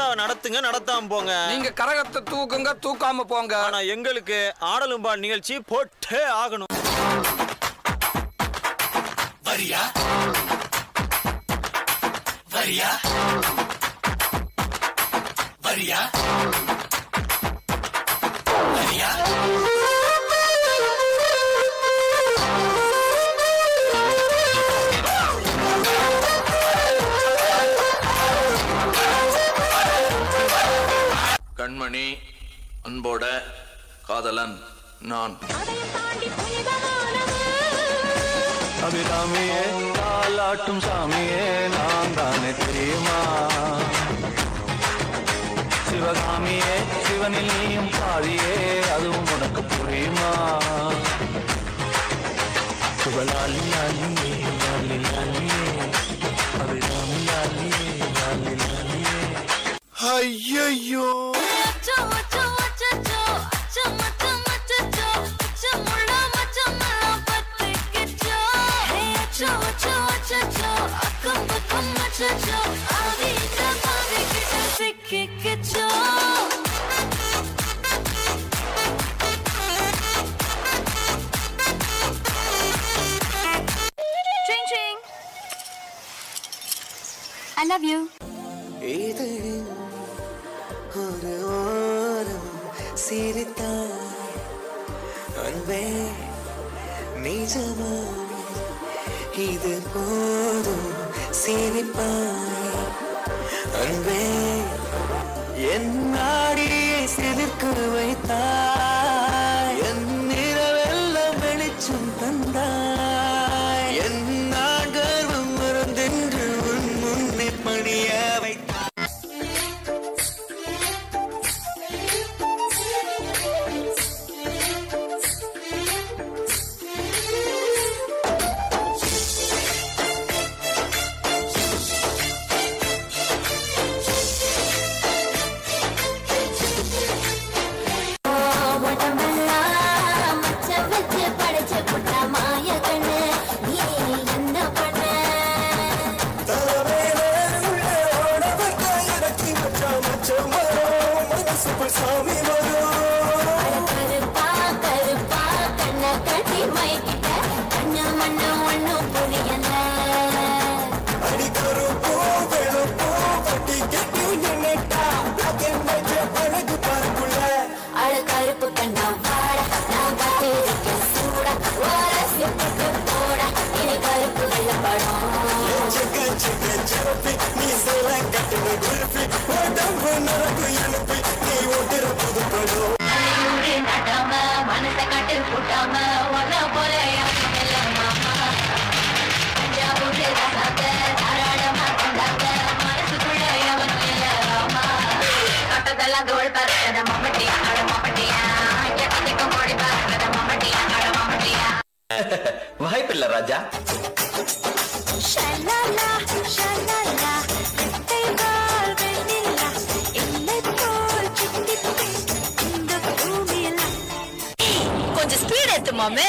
திருவிழாவை நடத்துங்க, நடத்தாம போங்க. நீங்க கரகத்தை தூக்குங்க, தூக்காம போங்க. ஆனா எங்களுக்கு ஆடலும் பால் நிகழ்ச்சி போட்டே ஆகணும். வரியா வரியா வரியா வரியா கண்மணி, அன்போட காதலன் நான். அபிராமியே, தாலாட்டும் சாமியே, நான் தானே தெரியுமா? சிவகாமியே, சிவனில் நீயும் பாதியே, அதுவும் உனக்கு புரியுமா? சுபலாலி லாலியே, லாலி லாலியே, அபிராமி லாலியே, லாலி லாலியே. ஐயோ I love you. ஒரு ஓரம் சிரித்தாய் அன்பே நிஜமா இது போதும் சிரிப்பாய் அன்பே என் நாடியை சிரிக்க வைத்தாய் என் நிறவெல்லாம் வெளிச்சம் தந்தாய் என் நான் கர்வம் மறந்தென்று உன் முன்னே பணிய வைத்தாய். வாய்ப்பில்லை ராஜா. கொஞ்சம் ஸ்பீட் ஏத்து மாமே.